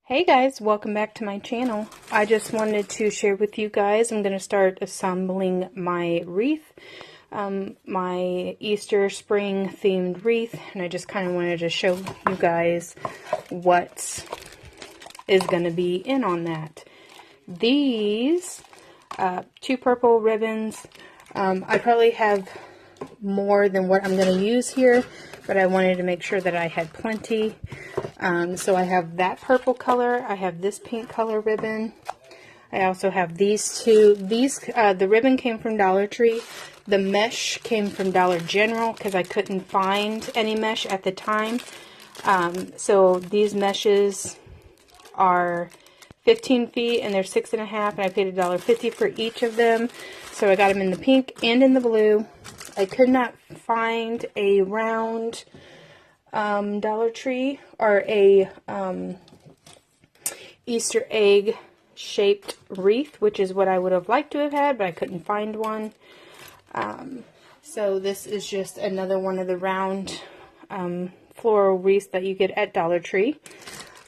Hey guys, welcome back to my channel. I just wanted to share with you guys, I'm going to start assembling my wreath, my Easter spring themed wreath, and I just kind of wanted to show you guys what is going to be in on that. These two purple ribbons, I probably have more than what I'm going to use here, but I wanted to make sure that I had plenty. So I have that purple color, I have this pink color ribbon, I also have these two. The ribbon came from Dollar Tree, the mesh came from Dollar General because I couldn't find any mesh at the time. So these meshes are 15 feet and they're 6.5, and I paid $1.50 for each of them. So I got them in the pink and in the blue. I could not find a round Dollar Tree or a Easter egg shaped wreath, which is what I would have liked to have had, but I couldn't find one. So this is just another one of the round floral wreaths that you get at Dollar Tree.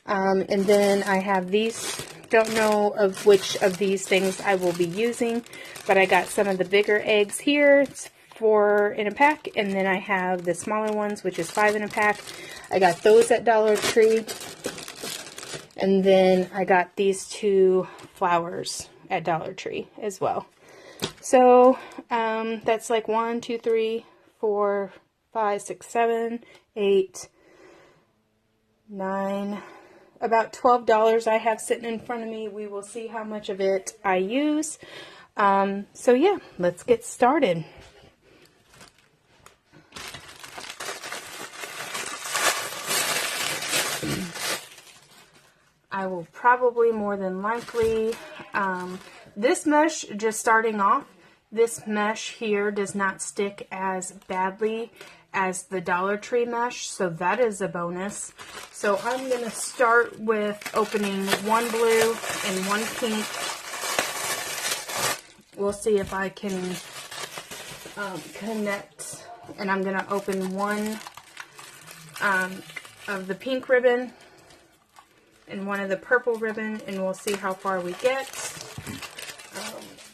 And then I have these, don't know of which of these things I will be using, but I got some of the bigger eggs here. It's 4 in a pack, and then I have the smaller ones, which is 5 in a pack. I got those at Dollar Tree, and then I got these two flowers at Dollar Tree as well. So that's like 1, 2, 3, 4, 5, 6, 7, 8, 9, about $12 I have sitting in front of me. We will see how much of it I use. So yeah, let's get started. I will probably more than likely, this mesh, just starting off, this mesh here does not stick as badly as the Dollar Tree mesh, so that is a bonus. So I'm going to start with opening one blue and one pink. We'll see if I can connect, and I'm going to open one of the pink ribbon and one of the purple ribbon, and we'll see how far we get.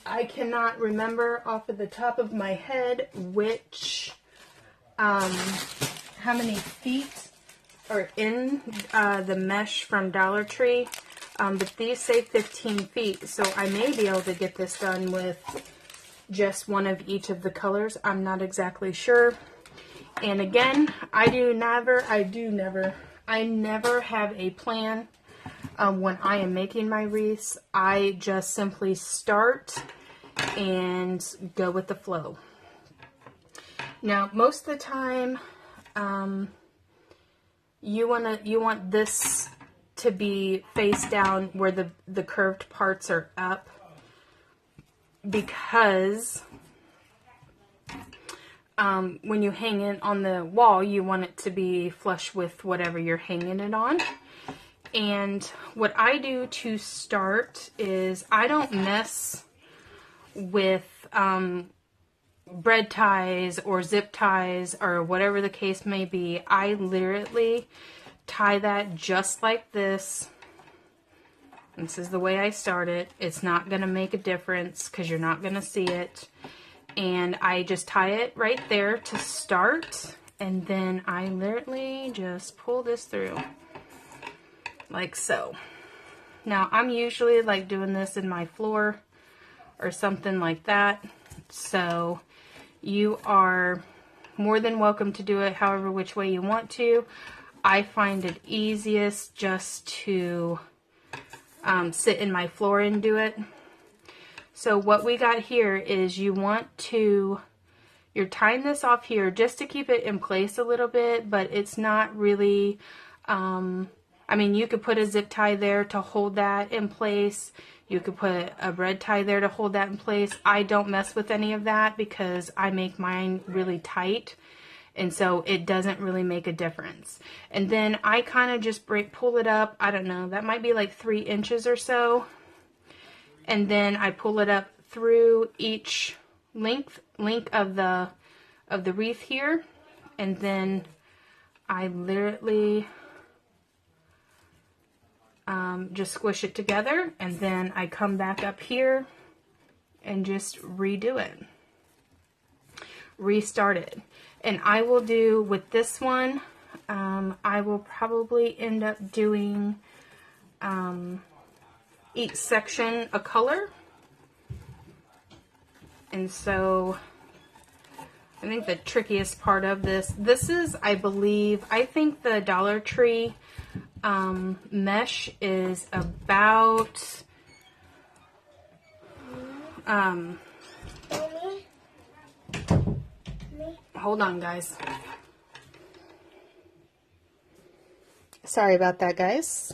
I cannot remember off of the top of my head which, how many feet are in the mesh from Dollar Tree, but these say 15 feet, so I may be able to get this done with just one of each of the colors. I'm not exactly sure. And again, I never have a plan when I am making my wreaths. I just simply start and go with the flow. Now, most of the time, you want this to be face down where the curved parts are up, because when you hang it on the wall, you want it to be flush with whatever you're hanging it on. And what I do to start is I don't mess with bread ties or zip ties or whatever the case may be. I literally tie that just like this. This is the way I start it. It's not going to make a difference because you're not going to see it. And I just tie it right there to start, and then I literally just pull this through like so. Now I'm usually like doing this in my floor or something like that, so you are more than welcome to do it however which way you want to. I find it easiest just to sit in my floor and do it. So what we got here is you're tying this off here just to keep it in place a little bit, but it's not really, I mean, you could put a zip tie there to hold that in place. You could put a bread tie there to hold that in place. I don't mess with any of that because I make mine really tight, and so it doesn't really make a difference. And then I kind of just pull it up, I don't know, that might be like 3 inches or so. And then I pull it up through each length of the wreath here, and then I literally just squish it together, and then I come back up here and just redo it. Restart it. And I will do with this one, I will probably end up doing each section a color. And so I think the trickiest part of this is, I think the Dollar Tree mesh is about hold on, guys. Sorry about that, guys.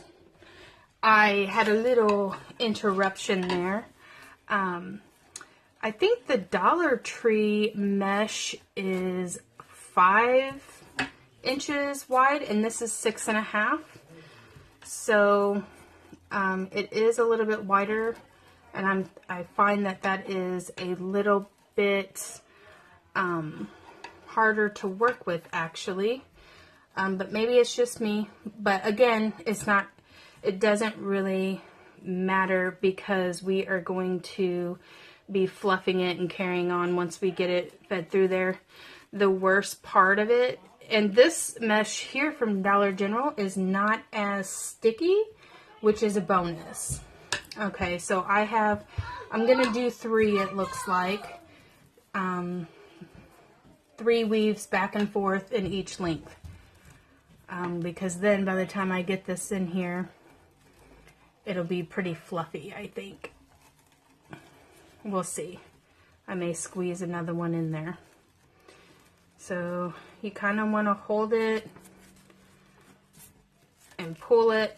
I had a little interruption there. I think the Dollar Tree mesh is 5 inches wide, and this is 6.5. So it is a little bit wider, and I find that is a little bit harder to work with, actually. But maybe it's just me. But again, it doesn't really matter, because we are going to be fluffing it and carrying on once we get it fed through there. The worst part of it, and this mesh here from Dollar General is not as sticky, which is a bonus. Okay, so I'm gonna do 3, it looks like. 3 weaves back and forth in each length. Because then by the time I get this in here, it'll be pretty fluffy, I think. We'll see. I may squeeze another one in there. So you kind of want to hold it and pull it.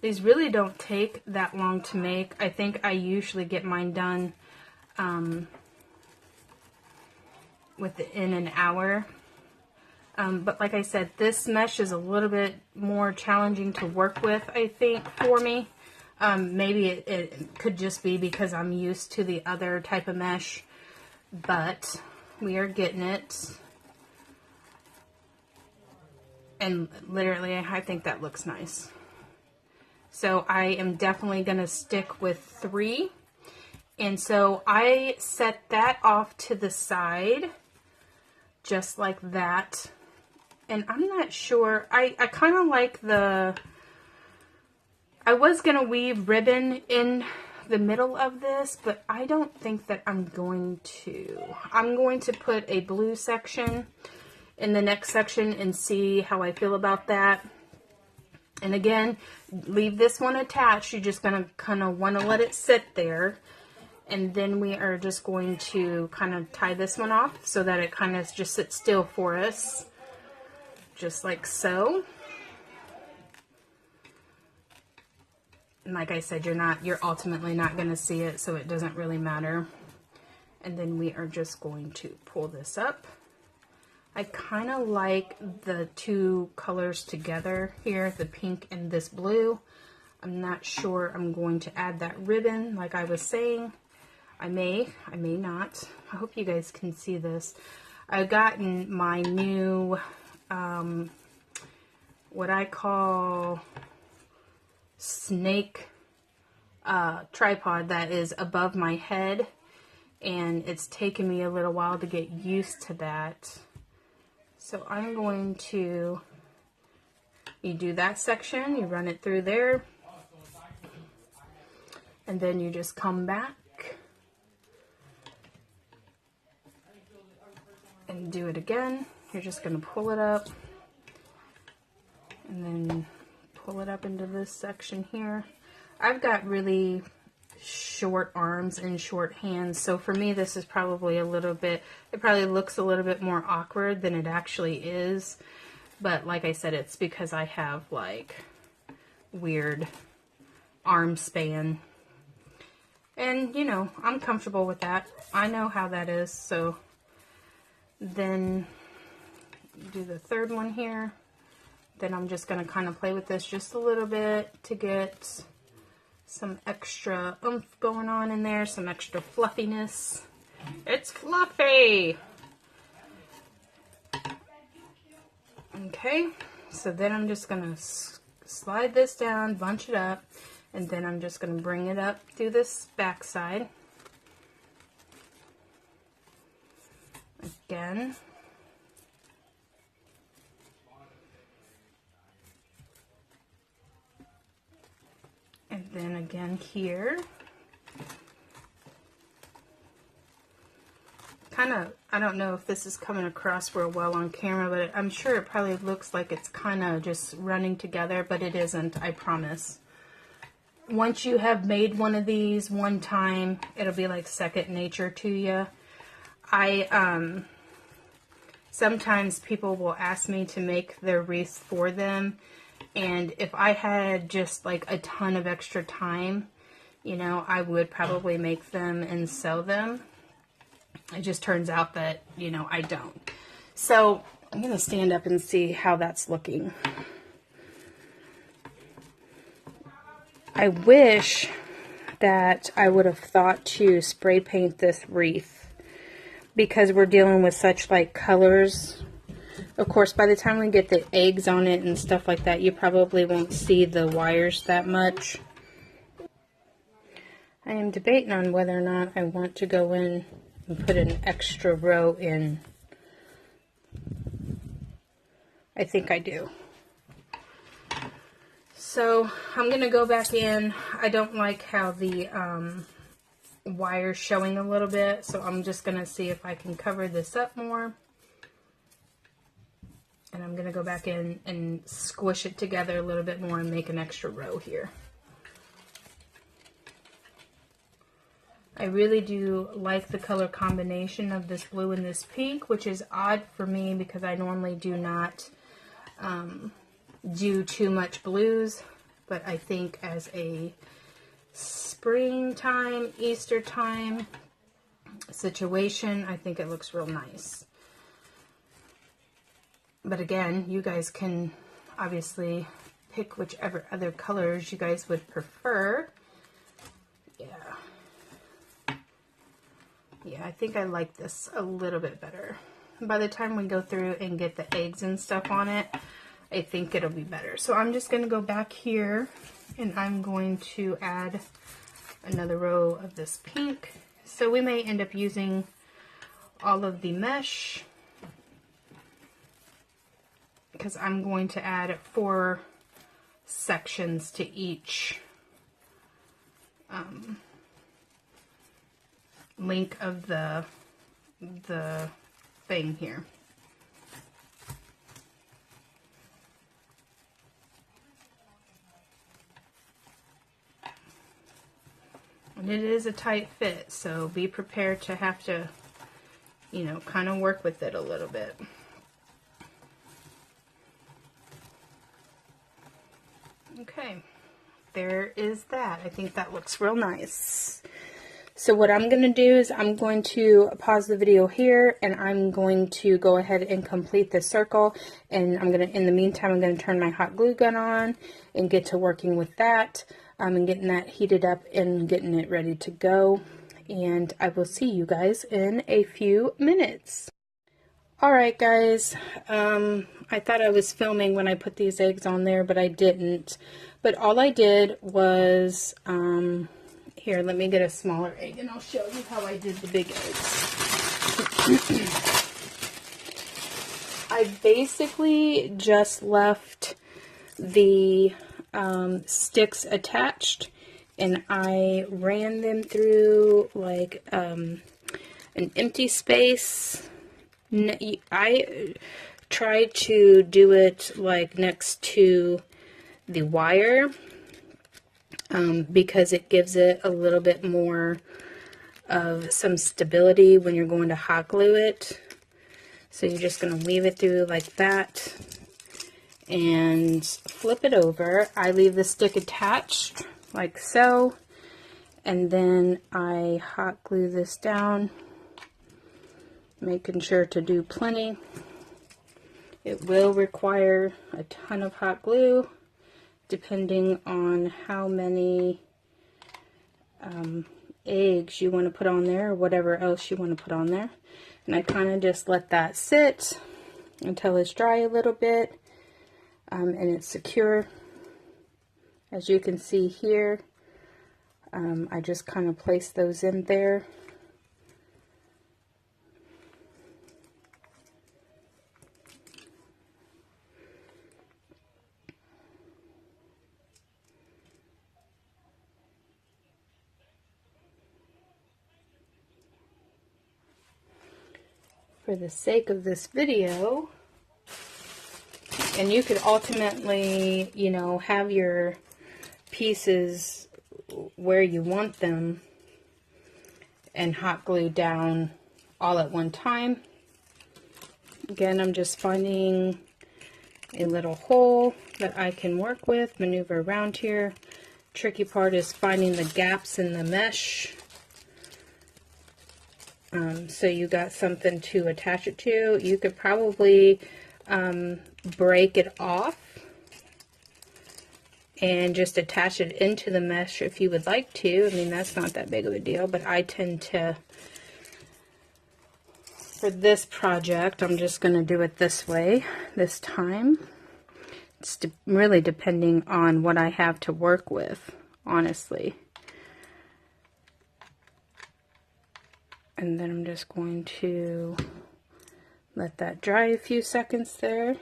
These really don't take that long to make. I think I usually get mine done within an hour. But like I said, this mesh is a little bit more challenging to work with, I think, for me. Maybe it could just be because I'm used to the other type of mesh, but we are getting it. And literally, I think that looks nice. So I am definitely going to stick with 3. And so I set that off to the side, just like that. And I'm not sure, I kind of like I was going to weave ribbon in the middle of this, but I don't think that I'm going to. I'm going to put a blue section in the next section and see how I feel about that. And again, leave this one attached. You're just going to kind of want to let it sit there. And then we are just going to kind of tie this one off so that it kind of just sits still for us. Just like so. And like I said, you're ultimately not going to see it, so it doesn't really matter. And then we are just going to pull this up. I kind of like the 2 colors together here, the pink and this blue. I'm not sure I'm going to add that ribbon, like I was saying. I may not. I hope you guys can see this. I've gotten my new, what I call snake tripod that is above my head, and it's taken me a little while to get used to that. So I'm going to, you do that section, you run it through there, and then you just come back and do it again. You're just going to pull it up and then pull it up into this section here. I've got really short arms and short hands, so for me this is probably a little bit, it probably looks a little bit more awkward than it actually is. But like I said, it's because I have like weird arm span. And you know, I'm comfortable with that. I know how that is. So then do the third one here. Then I'm just going to kind of play with this just a little bit to get some extra oomph going on in there, some extra fluffiness. It's fluffy! Okay, so then I'm just going to slide this down, bunch it up, and then I'm just going to bring it up through this back side. Again. And then again here. Kind of, I don't know if this is coming across real well on camera, but I'm sure it probably looks like it's kind of just running together, but it isn't, I promise. Once you have made one of these one time, it'll be like second nature to you. Sometimes people will ask me to make their wreaths for them, and if I had just like a ton of extra time, you know, I would probably make them and sell them. It just turns out that, you know, I don't. So I'm going to stand up and see how that's looking. I wish that I would have thought to spray paint this wreath, because we're dealing with such like colors. Of course, by the time we get the eggs on it and stuff like that, you probably won't see the wires that much. I am debating on whether or not I want to go in and put an extra row in. I think I do. So I'm going to go back in. I don't like how the wire's showing a little bit, so I'm just going to see if I can cover this up more. And I'm going to go back in and squish it together a little bit more and make an extra row here. I really do like the color combination of this blue and this pink, which is odd for me because I normally do not do too much blues, but I think as a springtime, Easter time situation, I think it looks real nice. But again, you guys can obviously pick whichever other colors you guys would prefer. Yeah, I think I like this a little bit better. By the time we go through and get the eggs and stuff on it, I think it'll be better. So I'm just going to go back here and I'm going to add another row of this pink. So we may end up using all of the mesh, because I'm going to add 4 sections to each link of the thing here. And it is a tight fit, so be prepared to have to, you know, kind of work with it a little bit. Okay, there is that. I think that looks real nice. So what I'm going to do is I'm going to pause the video here and I'm going to go ahead and complete the circle, and I'm going to, in the meantime, I'm going to turn my hot glue gun on and get to working with that and getting that heated up and getting it ready to go. And I will see you guys in a few minutes. Alright guys, I thought I was filming when I put these eggs on there, but I didn't. But all I did was, here, let me get a smaller egg and I'll show you how I did the big eggs. I basically just left the sticks attached and I ran them through like an empty space. I tried to do it like next to the wire because it gives it a little bit more of some stability when you're going to hot glue it. So you're just going to weave it through like that and flip it over. I leave the stick attached like so, and then I hot glue this down, making sure to do plenty. It will require a ton of hot glue depending on how many eggs you want to put on there or whatever else you want to put on there. And I kind of just let that sit until it's dry a little bit and it's secure. As you can see here, I just kind of placed those in there. For the sake of this video, and you could ultimately, you know, have your pieces where you want them and hot glue down all at one time. Again, I'm just finding a little hole that I can work with, maneuver around here. Tricky part is finding the gaps in the mesh. So you got something to attach it to. You could probably break it off and just attach it into the mesh if you would like to. I mean, that's not that big of a deal, but I tend to, for this project, I'm just going to do it this way this time. It's really depending on what I have to work with, honestly. And then I'm just going to let that dry a few seconds there.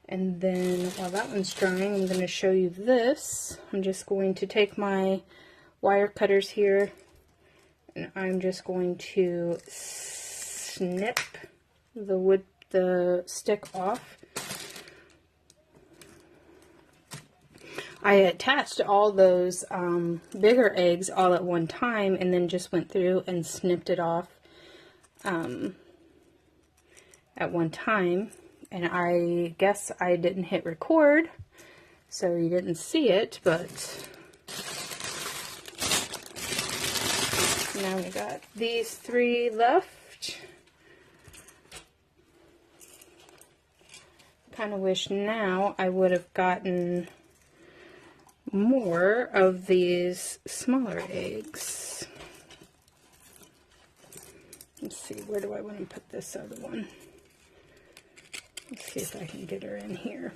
And then while that one's drying, I'm going to show you this. I'm just going to take my wire cutters here, and I'm just going to snip the stick off. I attached all those bigger eggs all at one time, and then just went through and snipped it off at one time. And I guess I didn't hit record, so you didn't see it, but now we got these 3 left. Kind of wish now I would have gotten more of these smaller eggs. Let's see, where do I want to put this other one? Let's see if I can get her in here.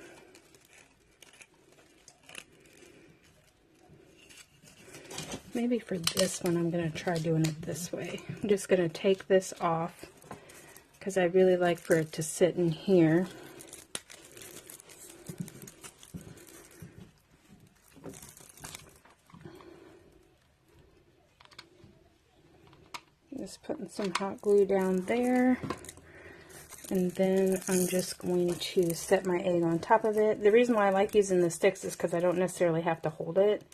Maybe for this one I'm going to try doing it this way. I'm just going to take this off because I really like for it to sit in here. Just putting some hot glue down there, and then I'm just going to set my egg on top of it. The reason why I like using the sticks is because I don't necessarily have to hold it,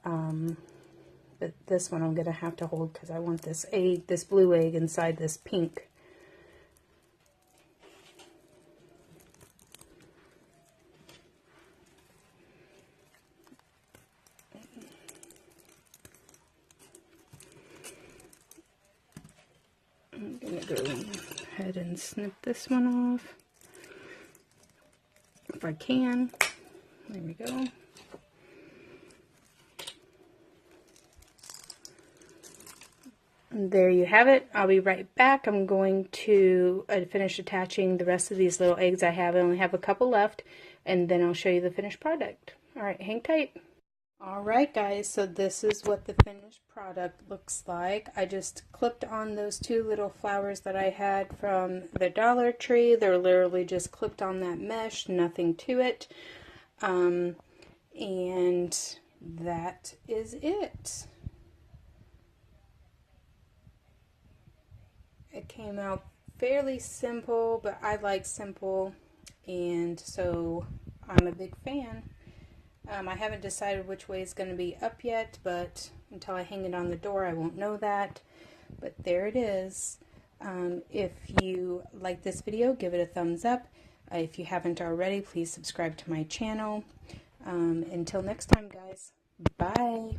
but this one I'm going to have to hold because I want this egg, this blue egg, inside this pink. I'm going to go ahead and snip this one off if I can. There we go. And there you have it. I'll be right back. I'm going to finish attaching the rest of these little eggs I have. I only have a couple left, and then I'll show you the finished product. All right, hang tight. Alright guys, so this is what the finished product looks like. I just clipped on those 2 little flowers that I had from the Dollar Tree. They're literally just clipped on that mesh, nothing to it. And that is it. It came out fairly simple, but I like simple, and so I'm a big fan. I haven't decided which way it's going to be up yet, but until I hang it on the door, I won't know that. But there it is. If you like this video, give it a thumbs up. If you haven't already, please subscribe to my channel. Until next time, guys. Bye.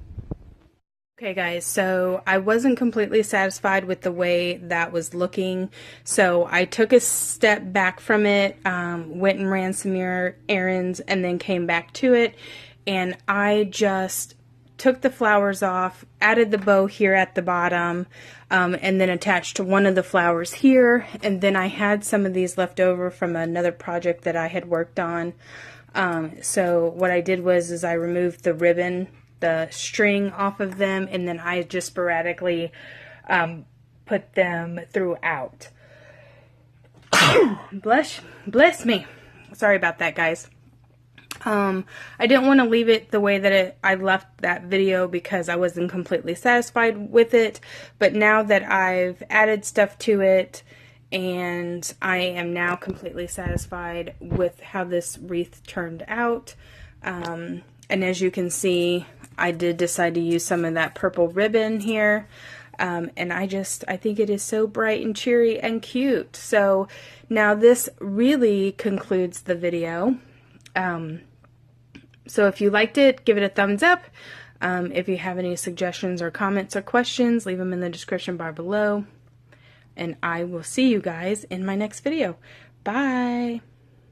Okay guys, so I wasn't completely satisfied with the way that was looking, so I took a step back from it, went and ran some errands, and then came back to it, and I just took the flowers off, added the bow here at the bottom, and then attached one of the flowers here, and then I had some of these left over from another project that I had worked on. So what I did was I removed the ribbon, the string off of them, and then I just sporadically put them throughout. Bless me. Sorry about that, guys. I didn't want to leave it the way that I left that video because I wasn't completely satisfied with it. But now that I've added stuff to it, and I am now completely satisfied with how this wreath turned out. And as you can see, I did decide to use some of that purple ribbon here. And I think it is so bright and cheery and cute. So now this really concludes the video. So if you liked it, give it a thumbs up. If you have any suggestions or comments or questions, leave them in the description bar below. And I will see you guys in my next video. Bye!